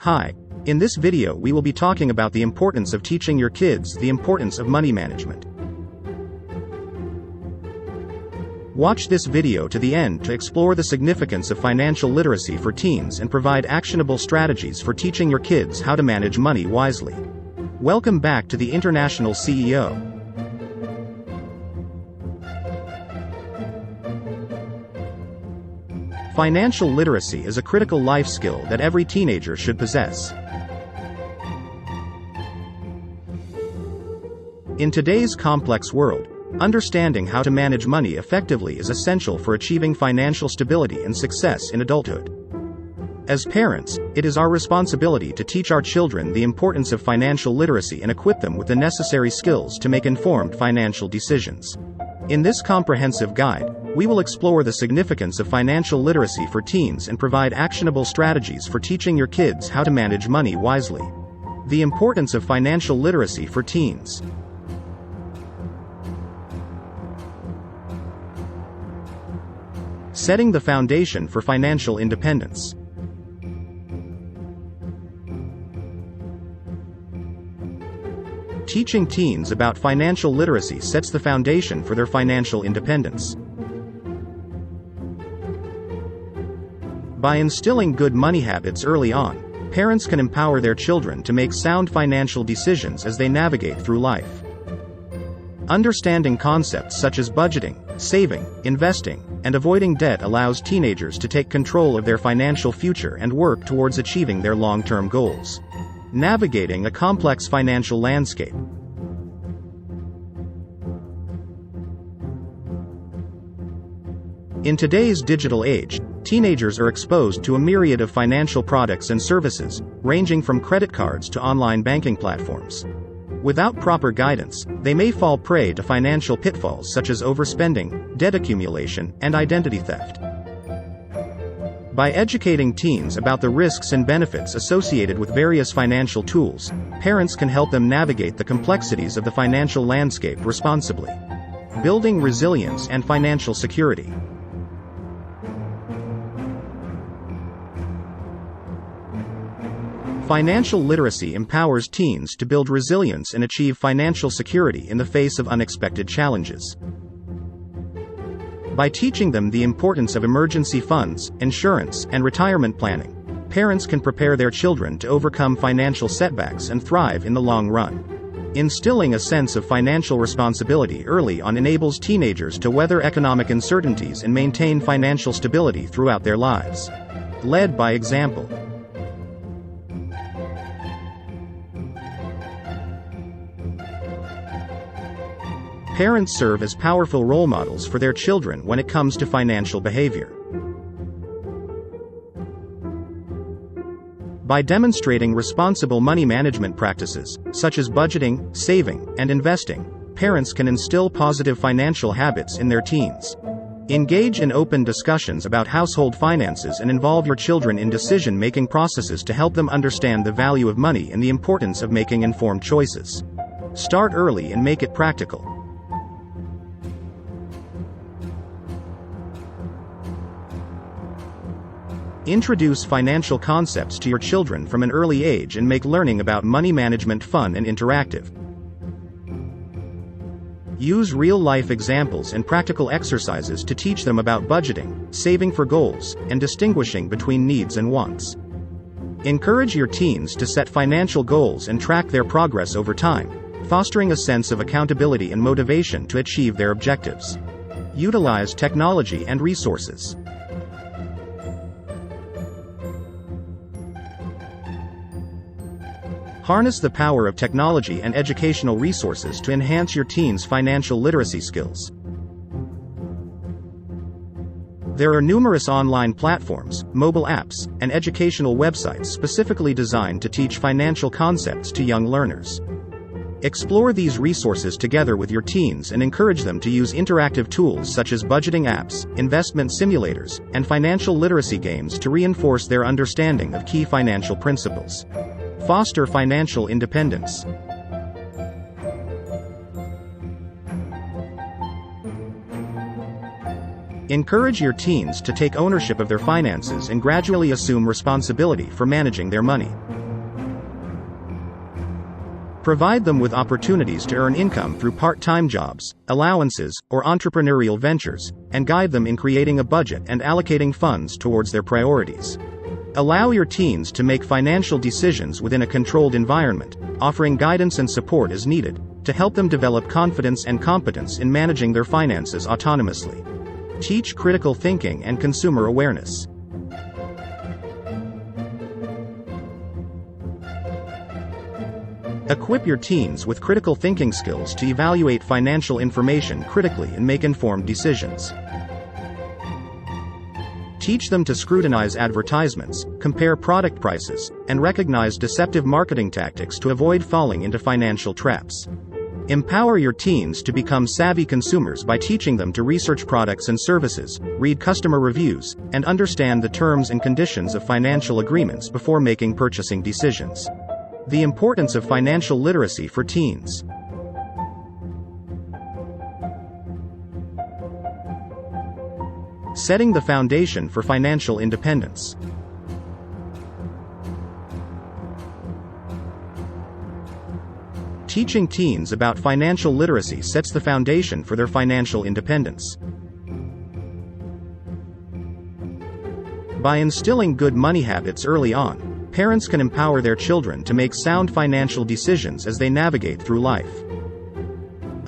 Hi. In this video we will be talking about the importance of teaching your kids the importance of money management. Watch this video to the end to explore the significance of financial literacy for teens and provide actionable strategies for teaching your kids how to manage money wisely. Welcome back to the International CEO. Financial literacy is a critical life skill that every teenager should possess. In today's complex world, understanding how to manage money effectively is essential for achieving financial stability and success in adulthood. As parents, it is our responsibility to teach our children the importance of financial literacy and equip them with the necessary skills to make informed financial decisions. In this comprehensive guide, we will explore the significance of financial literacy for teens and provide actionable strategies for teaching your kids how to manage money wisely. The importance of financial literacy for teens. Setting the foundation for financial independence. Teaching teens about financial literacy sets the foundation for their financial independence. By instilling good money habits early on, parents can empower their children to make sound financial decisions as they navigate through life. Understanding concepts such as budgeting, saving, investing, and avoiding debt allows teenagers to take control of their financial future and work towards achieving their long-term goals. Navigating a complex financial landscape. In today's digital age, teenagers are exposed to a myriad of financial products and services, ranging from credit cards to online banking platforms. Without proper guidance, they may fall prey to financial pitfalls such as overspending, debt accumulation, and identity theft. By educating teens about the risks and benefits associated with various financial tools, parents can help them navigate the complexities of the financial landscape responsibly. Building resilience and financial security. Financial literacy empowers teens to build resilience and achieve financial security in the face of unexpected challenges. By teaching them the importance of emergency funds, insurance, and retirement planning, parents can prepare their children to overcome financial setbacks and thrive in the long run. Instilling a sense of financial responsibility early on enables teenagers to weather economic uncertainties and maintain financial stability throughout their lives. Led by example. Parents serve as powerful role models for their children when it comes to financial behavior. By demonstrating responsible money management practices, such as budgeting, saving, and investing, parents can instill positive financial habits in their teens. Engage in open discussions about household finances and involve your children in decision-making processes to help them understand the value of money and the importance of making informed choices. Start early and make it practical. Introduce financial concepts to your children from an early age and make learning about money management fun and interactive. Use real-life examples and practical exercises to teach them about budgeting, saving for goals, and distinguishing between needs and wants. Encourage your teens to set financial goals and track their progress over time, fostering a sense of accountability and motivation to achieve their objectives. Utilize technology and resources. Harness the power of technology and educational resources to enhance your teens' financial literacy skills. There are numerous online platforms, mobile apps, and educational websites specifically designed to teach financial concepts to young learners. Explore these resources together with your teens and encourage them to use interactive tools such as budgeting apps, investment simulators, and financial literacy games to reinforce their understanding of key financial principles. Foster financial independence. Encourage your teens to take ownership of their finances and gradually assume responsibility for managing their money. Provide them with opportunities to earn income through part-time jobs, allowances, or entrepreneurial ventures, and guide them in creating a budget and allocating funds towards their priorities. Allow your teens to make financial decisions within a controlled environment, offering guidance and support as needed, to help them develop confidence and competence in managing their finances autonomously. Teach critical thinking and consumer awareness. Equip your teens with critical thinking skills to evaluate financial information critically and make informed decisions. Teach them to scrutinize advertisements, compare product prices, and recognize deceptive marketing tactics to avoid falling into financial traps. Empower your teens to become savvy consumers by teaching them to research products and services, read customer reviews, and understand the terms and conditions of financial agreements before making purchasing decisions. The importance of financial literacy for teens. Setting the foundation for financial independence. Teaching teens about financial literacy sets the foundation for their financial independence. By instilling good money habits early on, parents can empower their children to make sound financial decisions as they navigate through life.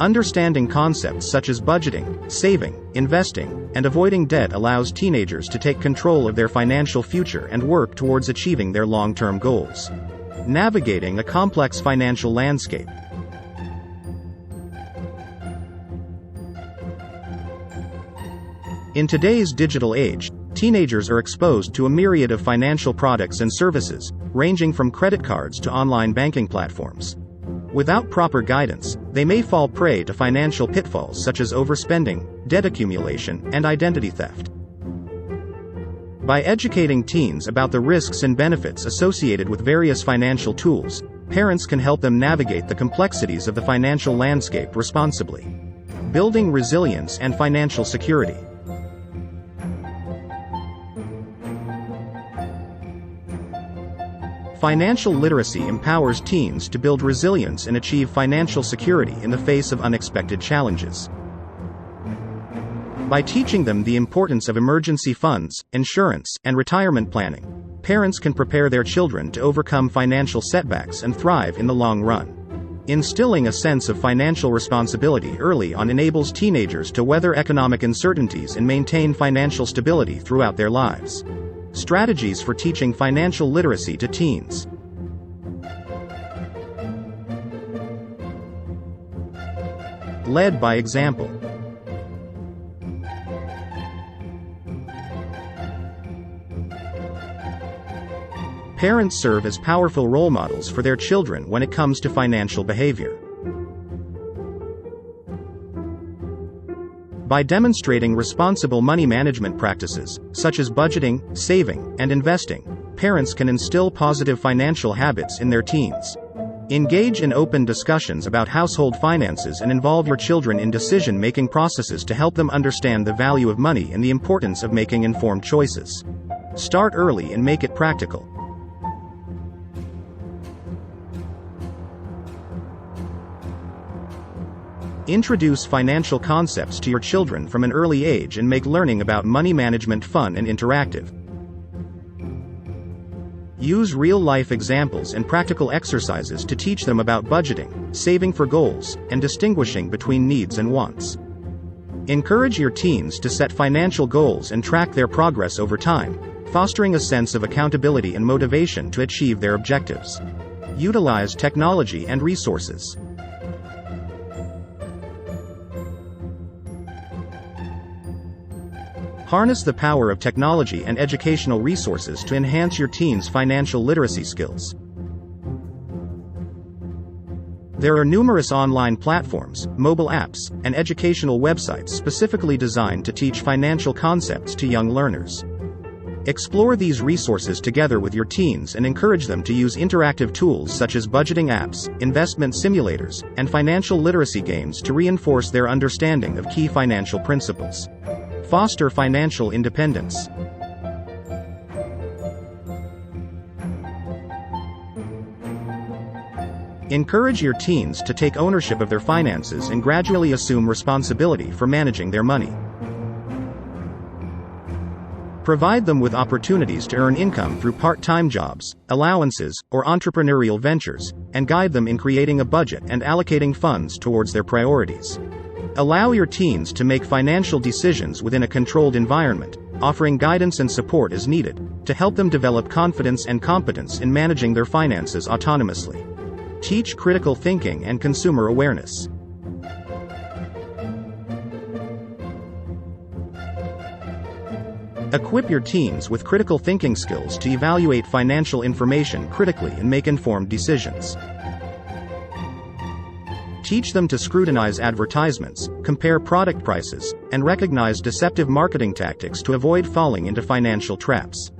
Understanding concepts such as budgeting, saving, investing, and avoiding debt allows teenagers to take control of their financial future and work towards achieving their long-term goals. Navigating a complex financial landscape. In today's digital age, teenagers are exposed to a myriad of financial products and services, ranging from credit cards to online banking platforms. Without proper guidance, they may fall prey to financial pitfalls such as overspending, debt accumulation, and identity theft. By educating teens about the risks and benefits associated with various financial tools, parents can help them navigate the complexities of the financial landscape responsibly. Building resilience and financial security. Financial literacy empowers teens to build resilience and achieve financial security in the face of unexpected challenges. By teaching them the importance of emergency funds, insurance, and retirement planning, parents can prepare their children to overcome financial setbacks and thrive in the long run. Instilling a sense of financial responsibility early on enables teenagers to weather economic uncertainties and maintain financial stability throughout their lives. Strategies for teaching financial literacy to teens. Led by example. Parents serve as powerful role models for their children when it comes to financial behavior. By demonstrating responsible money management practices, such as budgeting, saving, and investing, parents can instill positive financial habits in their teens. Engage in open discussions about household finances and involve your children in decision-making processes to help them understand the value of money and the importance of making informed choices. Start early and make it practical. Introduce financial concepts to your children from an early age and make learning about money management fun and interactive. Use real-life examples and practical exercises to teach them about budgeting, saving for goals, and distinguishing between needs and wants. Encourage your teens to set financial goals and track their progress over time, fostering a sense of accountability and motivation to achieve their objectives. Utilize technology and resources. Harness the power of technology and educational resources to enhance your teens' financial literacy skills. There are numerous online platforms, mobile apps, and educational websites specifically designed to teach financial concepts to young learners. Explore these resources together with your teens and encourage them to use interactive tools such as budgeting apps, investment simulators, and financial literacy games to reinforce their understanding of key financial principles. Foster financial independence. Encourage your teens to take ownership of their finances and gradually assume responsibility for managing their money. Provide them with opportunities to earn income through part-time jobs, allowances, or entrepreneurial ventures, and guide them in creating a budget and allocating funds towards their priorities. Allow your teens to make financial decisions within a controlled environment, offering guidance and support as needed, to help them develop confidence and competence in managing their finances autonomously. Teach critical thinking and consumer awareness. Equip your teens with critical thinking skills to evaluate financial information critically and make informed decisions. Teach them to scrutinize advertisements, compare product prices, and recognize deceptive marketing tactics to avoid falling into financial traps.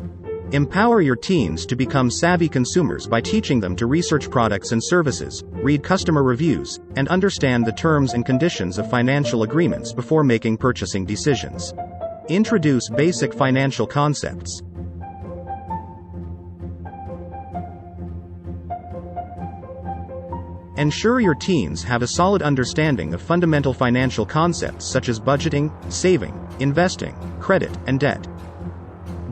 Empower your teens to become savvy consumers by teaching them to research products and services, read customer reviews, and understand the terms and conditions of financial agreements before making purchasing decisions. Introduce basic financial concepts. Ensure your teens have a solid understanding of fundamental financial concepts such as budgeting, saving, investing, credit, and debt.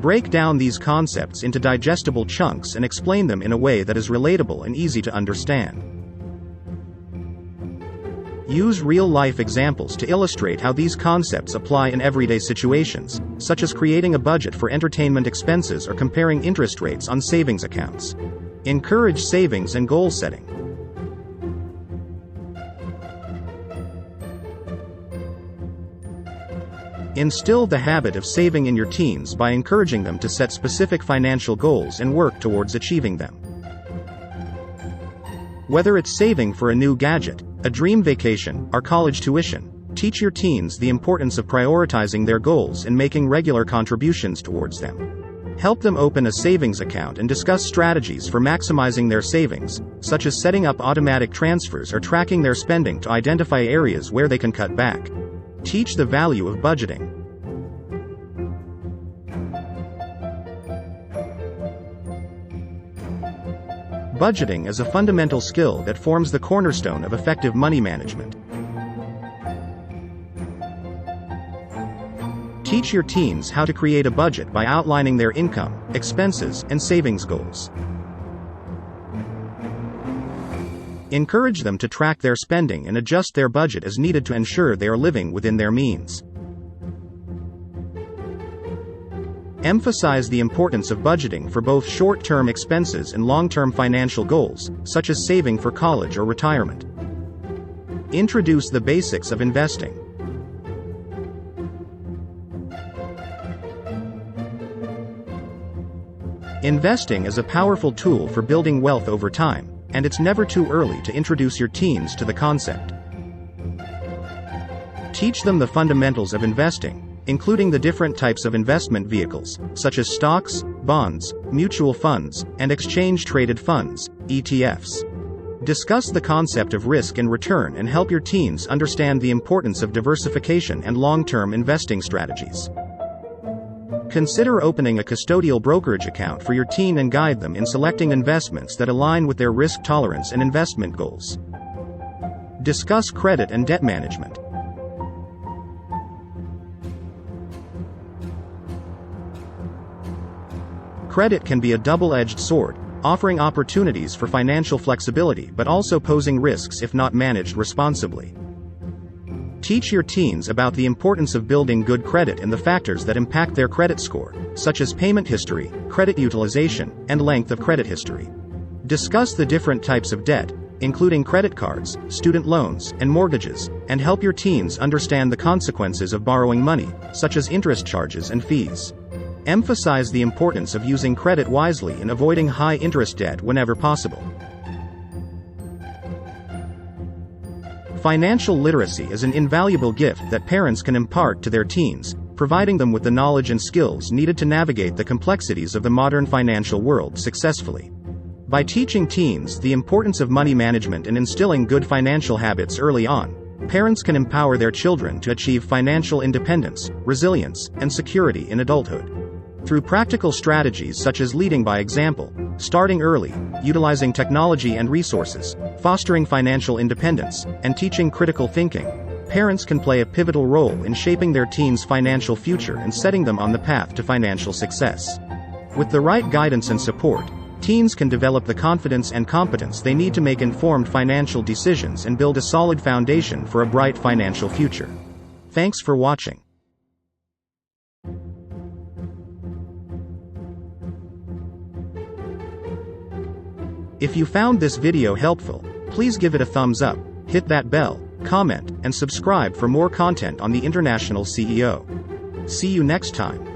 Break down these concepts into digestible chunks and explain them in a way that is relatable and easy to understand. Use real-life examples to illustrate how these concepts apply in everyday situations, such as creating a budget for entertainment expenses or comparing interest rates on savings accounts. Encourage savings and goal setting. Instill the habit of saving in your teens by encouraging them to set specific financial goals and work towards achieving them. Whether it's saving for a new gadget, a dream vacation, or college tuition, teach your teens the importance of prioritizing their goals and making regular contributions towards them. Help them open a savings account and discuss strategies for maximizing their savings, such as setting up automatic transfers or tracking their spending to identify areas where they can cut back. Teach the value of budgeting. Budgeting is a fundamental skill that forms the cornerstone of effective money management. Teach your teens how to create a budget by outlining their income, expenses, and savings goals. Encourage them to track their spending and adjust their budget as needed to ensure they are living within their means. Emphasize the importance of budgeting for both short-term expenses and long-term financial goals, such as saving for college or retirement. Introduce the basics of investing. Investing is a powerful tool for building wealth over time, and it's never too early to introduce your teens to the concept. Teach them the fundamentals of investing, including the different types of investment vehicles, such as stocks, bonds, mutual funds, and exchange-traded funds, ETFs. Discuss the concept of risk and return and help your teens understand the importance of diversification and long-term investing strategies. Consider opening a custodial brokerage account for your teen and guide them in selecting investments that align with their risk tolerance and investment goals. Discuss credit and debt management. Credit can be a double-edged sword, offering opportunities for financial flexibility but also posing risks if not managed responsibly. Teach your teens about the importance of building good credit and the factors that impact their credit score, such as payment history, credit utilization, and length of credit history. Discuss the different types of debt, including credit cards, student loans, and mortgages, and help your teens understand the consequences of borrowing money, such as interest charges and fees. Emphasize the importance of using credit wisely and avoiding high-interest debt whenever possible. Financial literacy is an invaluable gift that parents can impart to their teens, providing them with the knowledge and skills needed to navigate the complexities of the modern financial world successfully. By teaching teens the importance of money management and instilling good financial habits early on, Parents can empower their children to achieve financial independence, resilience, and security in adulthood. Through practical strategies such as leading by example, starting early, utilizing technology and resources, fostering financial independence, and teaching critical thinking, parents can play a pivotal role in shaping their teens' financial future and setting them on the path to financial success. With the right guidance and support, teens can develop the confidence and competence they need to make informed financial decisions and build a solid foundation for a bright financial future. Thanks for watching. If you found this video helpful, please give it a thumbs up, hit that bell, comment, and subscribe for more content on the International CEO. See you next time.